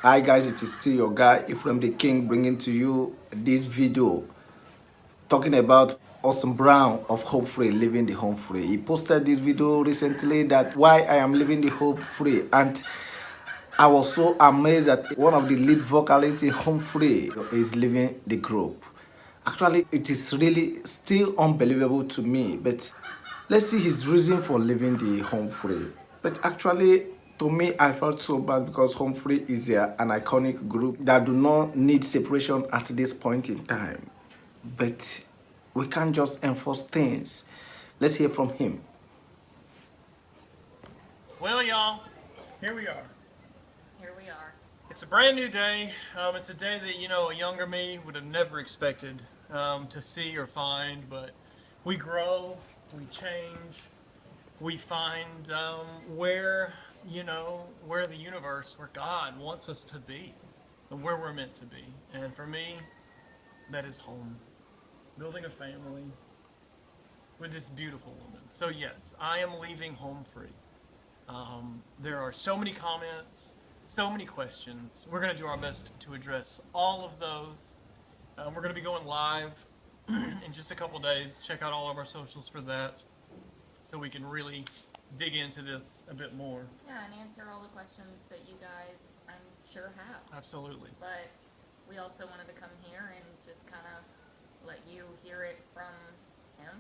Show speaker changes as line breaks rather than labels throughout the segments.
Hi guys, it is still your guy Ephraim the King bringing to you this video talking about Austin Brown of Hope Free leaving the home free. He posted this video recently that why I am leaving the home free, and I was so amazed that one of the lead vocalists in Home Free is leaving the group. Actually, it is really still unbelievable to me, but let's see his reason for leaving the Home Free. But actually, to me, I felt so bad because Home Free is an iconic group that do not need separation at this point in time. But we can't just enforce things. Let's hear from him.
Well, y'all, here we are.
Here we are.
It's a brand new day. It's a day that, a younger me would have never expected to see or find, but we grow, we change, we find where the universe, where God wants us to be, and where we're meant to be. And for me, that is home. Building a family with this beautiful woman. So yes, I am leaving home free. There are so many comments, so many questions. We're going to do our best to address all of those. We're going to be going live in just a couple days. Check out all of our socials for that so we can really dig into this a bit more.
Yeah, and answer all the questions that you guys, I'm sure, have.
Absolutely.
But we also wanted to come here and just kind of let you hear it from him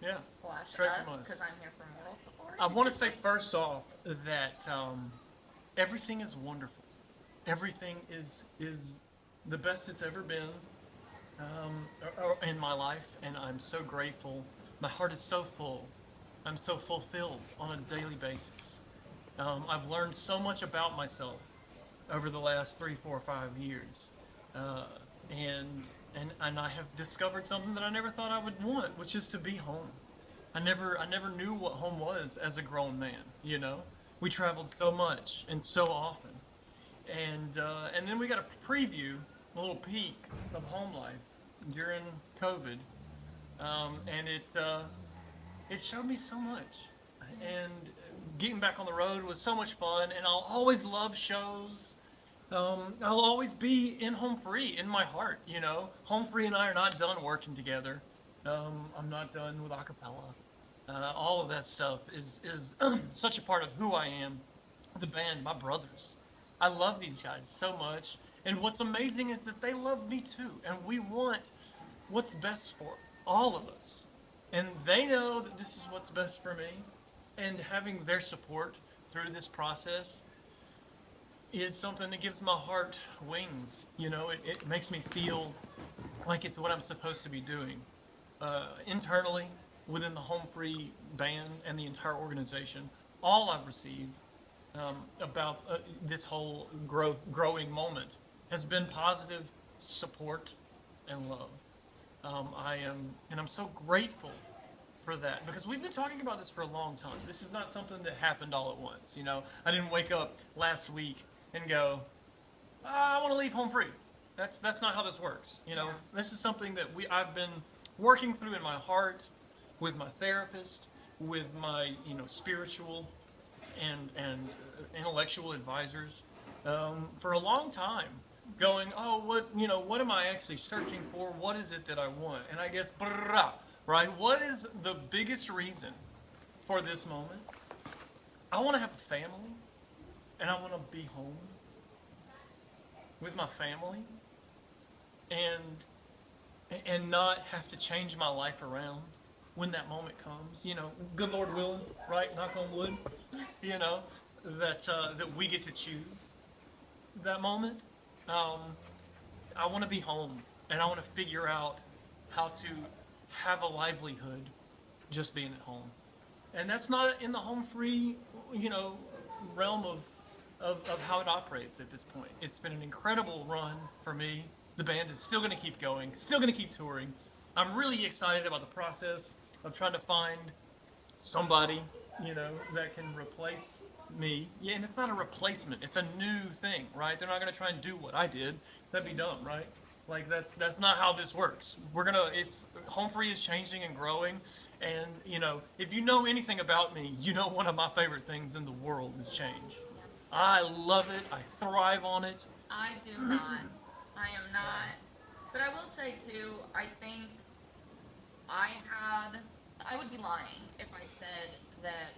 Yeah.
slash
Straight
us,
from us.
because I'm here for moral support.
I want to say first off that everything is wonderful. Everything is the best it's ever been in my life, and I'm so grateful. My heart is so full. I'm so fulfilled on a daily basis. I've learned so much about myself over the last 3, 4, 5 years, and I have discovered something that I never thought I would want, which is to be home. I never knew what home was as a grown man. We traveled so much and so often, and then we got a preview, a little peek of home life during COVID, and it showed me so much. And getting back on the road was so much fun, and I'll always love shows. I'll always be in Home Free in my heart. Home Free and I are not done working together. I'm not done with acapella. All of that stuff is such a part of who I am. The band, my brothers. I love these guys so much. And what's amazing is that they love me too. And we want what's best for all of us. And they know that this is what's best for me. And having their support through this process is something that gives my heart wings. It makes me feel like it's what I'm supposed to be doing. Internally, within the Home Free band and the entire organization, all I've received about this whole growing moment has been positive support and love. I'm so grateful for that, because we've been talking about this for a long time. This is not something that happened all at once. I didn't wake up last week and go, I want to leave Home Free. That's not how this works. This is something that I've been working through in my heart, with my therapist, with my spiritual and intellectual advisors for a long time, going, oh, what am I actually searching for? What is it that I want? And I guess, right? What is the biggest reason for this moment? I want to have a family, and I want to be home with my family, and not have to change my life around when that moment comes. Good Lord willing, right? Knock on wood. That we get to choose that moment. I want to be home, and I want to figure out how to have a livelihood just being at home. And that's not in the Home Free, realm of how it operates at this point. It's been an incredible run for me. The band is still going to keep going, still going to keep touring. I'm really excited about the process of trying to find somebody, that can replace me. Yeah, and it's not a replacement. It's a new thing, right? They're not going to try and do what I did. That'd be dumb, right? Like that's not how this works. Home Free is changing and growing, and if you know anything about me, one of my favorite things in the world is change. I love it. I thrive on it.
I do not. I am not. But I will say too, I think I had, I would be lying if I said that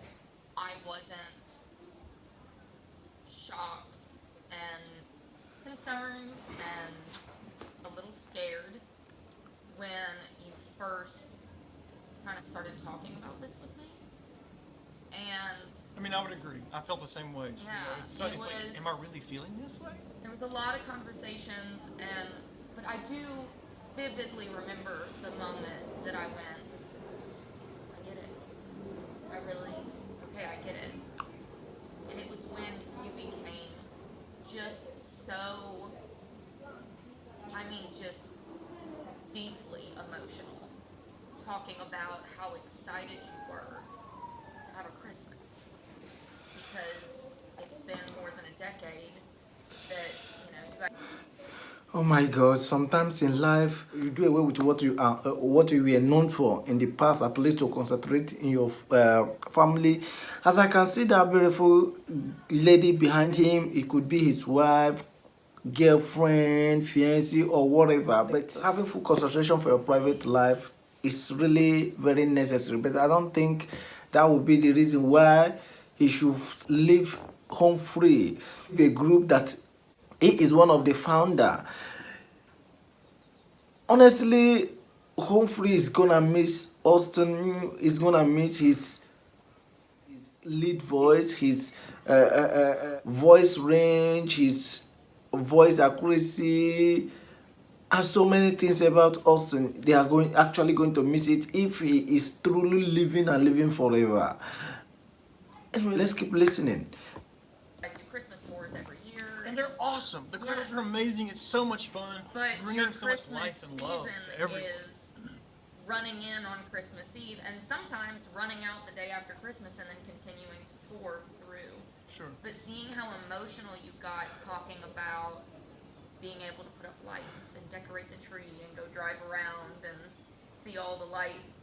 I wasn't shocked and concerned and a little scared when you first kind of started talking about this with me. And
I mean, I would agree. I felt the same way.
Yeah,
It's,
it
it's like,
was-
am I really feeling this way?
there was a lot of conversations, and but I do vividly remember the moment that I went, I get it. I really, okay, I get it. And it was when you became just so, I mean, just deeply emotional, talking about how excited you were to have a Christmas. Because it's been more than a decade that, you guys.
Oh my God! Sometimes in life, you do away with what you were known for in the past, at least to concentrate in your family. As I can see that beautiful lady behind him, it could be his wife, girlfriend, fiancé, or whatever. But having full concentration for your private life is really very necessary. But I don't think that would be the reason why he should leave home free. A group that he is one of the founder. Honestly, Humphrey is gonna miss Austin. He's gonna miss his lead voice, his voice range, his voice accuracy, and so many things about Austin. They are actually going to miss it if he is truly living and living forever. Anyway, let's keep listening.
Do Christmas tours every year.
And they're awesome. The
Yeah.
carols are amazing. It's so much fun.
But
bringing
your
so much
Christmas
life and love
season
to everyone.
is running in on Christmas Eve, and sometimes running out the day after Christmas and then continuing to tour through.
Sure.
But seeing how emotional you got talking about being able to put up lights and decorate the tree and go drive around and see all the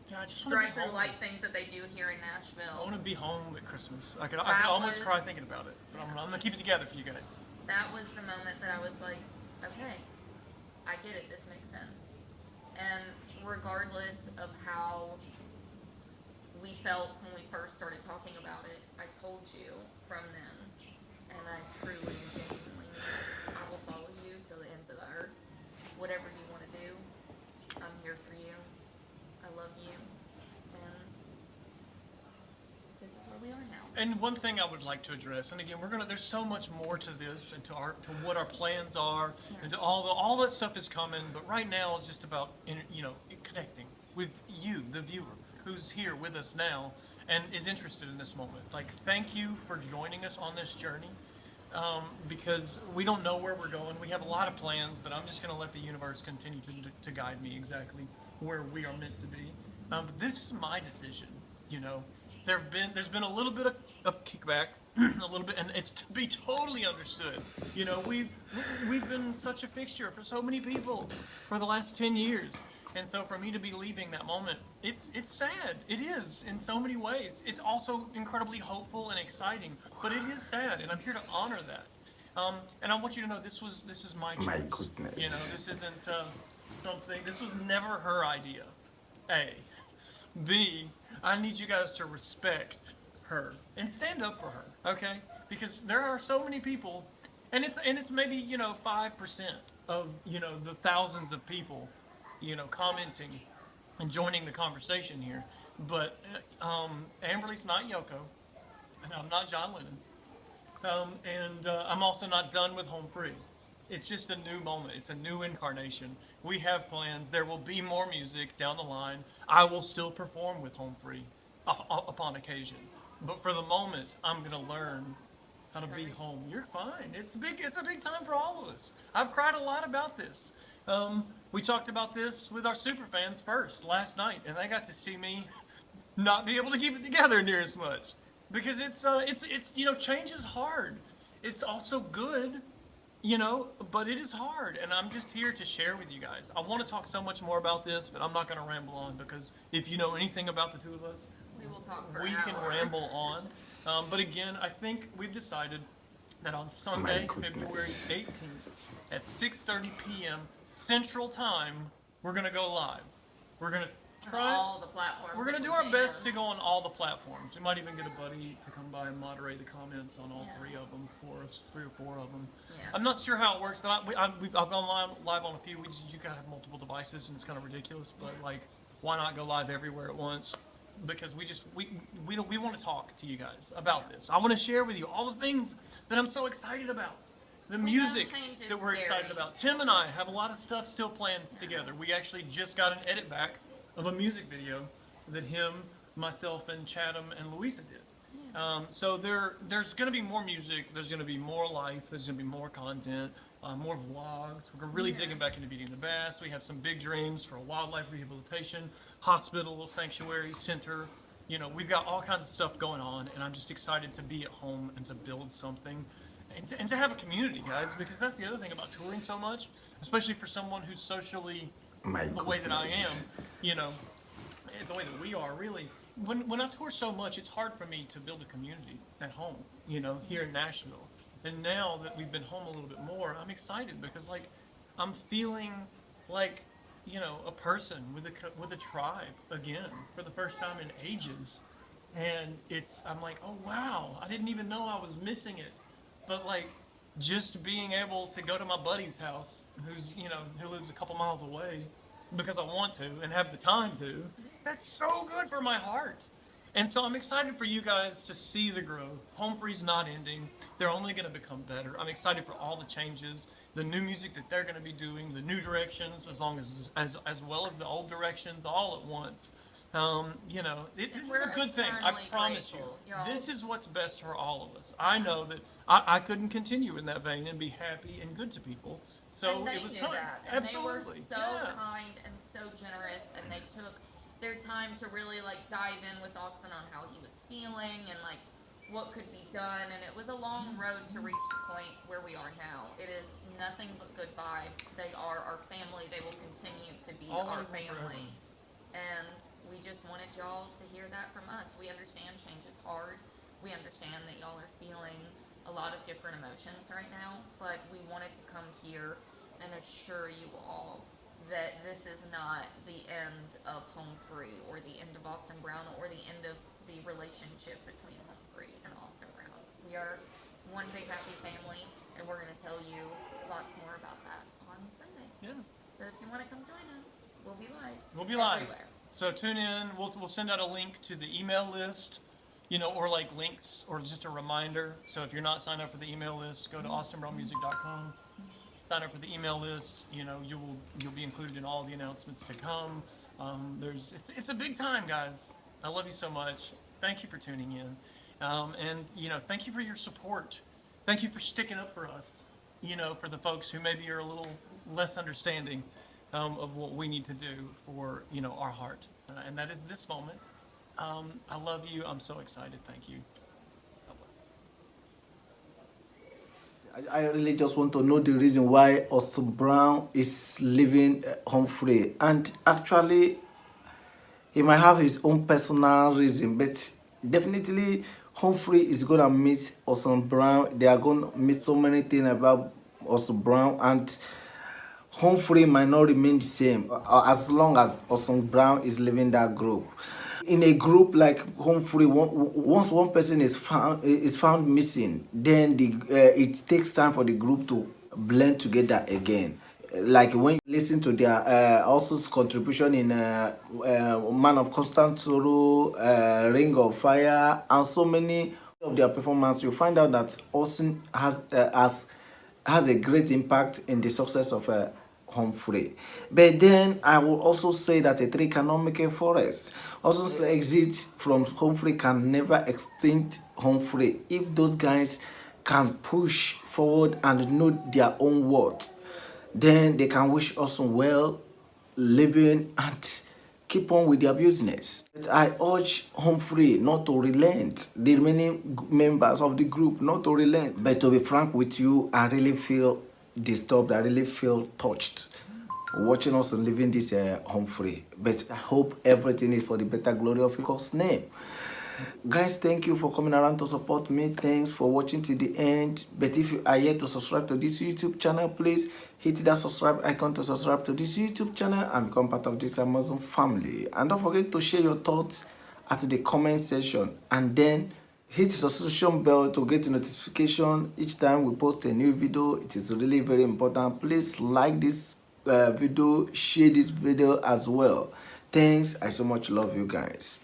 Yeah, I just want to be
drive-through
home.
light things that they do here in
I
Nashville.
want to be home at Christmas. I could
That
almost
was-
cry thinking about it. But I'm gonna keep it together for you guys.
That was the moment that I was like, okay, I get it, this makes sense. And regardless of how we felt when we first started talking about it, I told you from then, and I truly and genuinely mean, I will follow you till the ends of the earth. Whatever you want to do, I'm here for you. I love you, and this is where we are now.
And one thing I would like to address, and again, there's so much more to this and to what our plans are, and to all that stuff is coming. But right now, it's just about connecting with you, the viewer, who's here with us now and is interested in this moment. Like, thank you for joining us on this journey, because we don't know where we're going. We have a lot of plans, but I'm just going to let the universe continue to guide me exactly where we are meant to be. But this is my decision. There's been a little bit of kickback, a little bit, and it's to be totally understood. We've been such a fixture for so many people for the last 10 years. And so for me to be leaving that moment, it's sad. It is in so many ways. It's also incredibly hopeful and exciting, but it is sad, and I'm here to honor that. And I want you to know this is my choice.
My goodness.
This isn't something. This was never her idea. A. B. I need you guys to respect her and stand up for her, okay? Because there are so many people, and it's maybe 5% of the thousands of people commenting and joining the conversation here. But Amberly's not Yoko, and I'm not John Lennon, and I'm also not done with Home Free. It's just a new moment. It's a new incarnation. We have plans. There will be more music down the line. I will still perform with Home Free upon occasion. But for the moment, I'm going to learn how to be home. You're fine. It's a big time for all of us. I've cried a lot about this. We talked about this with our super fans first last night, and they got to see me not be able to keep it together near as much, because it's change is hard. It's also good, but it is hard, and I'm just here to share with you guys. I want to talk so much more about this, but I'm not going to ramble on, because if you know anything about the two of us,
We will talk for
we can
hours.
ramble on. But again, I think we've decided that on Sunday, February
goodness.
18th at 6:30 p.m. Central Time, we're gonna go live. We're gonna
On
try.
all the platforms.
We're gonna
if
do
we
our
can.
best to go on all the platforms. We might even get a buddy to come by and moderate the comments on all
Yeah.
three of them for us, 3 or 4 of them.
Yeah.
I'm not sure how it works, but I've gone live on a few. You gotta have multiple devices, and it's kind of ridiculous. But like, why not go live everywhere at once? Because we want to talk to you guys about this. I want to share with you all the things that I'm so excited about. The
We know
music
change is
that we're excited
scary.
about. Tim and I have a lot of stuff still planned together. We actually just got an edit back of a music video that him, myself, and Chatham and Louisa did. So there's going to be more music. There's going to be more life. There's going to be more content, more vlogs. We're really digging back into Beauty and the Bass. We have some big dreams for a wildlife rehabilitation hospital, sanctuary, center. You know, we've got all kinds of stuff going on, and I'm just excited to be at home and to build something. And to have a community, guys, because that's the other thing about touring so much, especially for someone who's socially
My
the way that I
goodness.
am, you know, the way that we are, really. When I tour so much, it's hard for me to build a community at home, you know, here in Nashville. And now that we've been home a little bit more, I'm excited because, like, I'm feeling like, you know, a person with a tribe again for the first time in ages. And I'm like, oh wow, I didn't even know I was missing it. But like, just being able to go to my buddy's house, who lives a couple miles away, because I want to and have the time to, that's so good for my heart. And so I'm excited for you guys to see the growth. Home Free's not ending. They're only going to become better. I'm excited for all the changes, the new music that they're going to be doing, the new directions, as well as the old directions, all at once. You know, it's
we're
a good thing. I
eternally
promise
grateful,
you.
y'all.
This is what's best for all of us. I know that I couldn't continue in that vein and be happy and good to people. So
and they
it was
knew
time.
that, and
Absolutely.
they were so
Yeah.
kind and so generous, and they took their time to really like dive in with Austin on how he was feeling and like what could be done. And it was a long road to reach the point where we are now. It is nothing but good vibes. They are our family. They will continue to be our
Always and forever.
family. And we just wanted y'all to hear that from us. We understand change is hard. We understand that y'all are feeling a lot of different emotions right now, but we wanted to come here and assure you all that this is not the end of Home Free or the end of Austin Brown or the end of the relationship between Home Free and Austin Brown. We are one big happy family, and we're going to tell you lots more about that on Sunday.
Yeah.
So if you want to come join us, we'll be live.
We'll be live.
Everywhere.
So tune in. We'll send out a link to the email list, you know, or like links or just a reminder. So if you're not signed up for the email list, go to austinbrownmusic.com. Sign up for the email list. You know, you'll be included in all the announcements to come. It's a big time, guys. I love you so much. Thank you for tuning in, and you know, thank you for your support. Thank you for sticking up for us. You know, for the folks who maybe are a little less understanding of what we need to do for, you know, our heart, and that is this moment. I love you. I'm so excited. Thank you.
I really just want to know the reason why Austin Brown is leaving Home Free. And actually, he might have his own personal reason, but definitely Home Free is going to miss Austin Brown. They are going to miss so many things about Austin Brown, and Home Free might not remain the same as long as Austin Brown is leaving that group. In a group like Home Free, once one person is found missing, then it takes time for the group to blend together again. Like when you listen to their Austin's contribution in Man of Constant Sorrow, Ring of Fire, and so many of their performances, you find out that Austin has a great impact in the success of Home Free. But then I will also say that a tree cannot make a forest. Austin's exit from Home Free can never extinct Home Free if those guys can push forward and know their own worth. Then they can wish Austin well, living, and keep on with their business. But I urge Home Free not to relent, the remaining members of the group not to relent. But to be frank with you, I really feel disturbed. I really feel touched watching us living this Home Free. But I hope everything is for the better glory of God's name. Guys, thank you for coming around to support me. Thanks for watching till the end. But if you are yet to subscribe to this YouTube channel, please hit that subscribe icon to subscribe to this YouTube channel and become part of this Amazon family. And don't forget to share your thoughts at the comment section, and then hit the subscription bell to get a notification each time we post a new video. It is really very important. Please like this video, share this video as well. Thanks. I so much love you guys.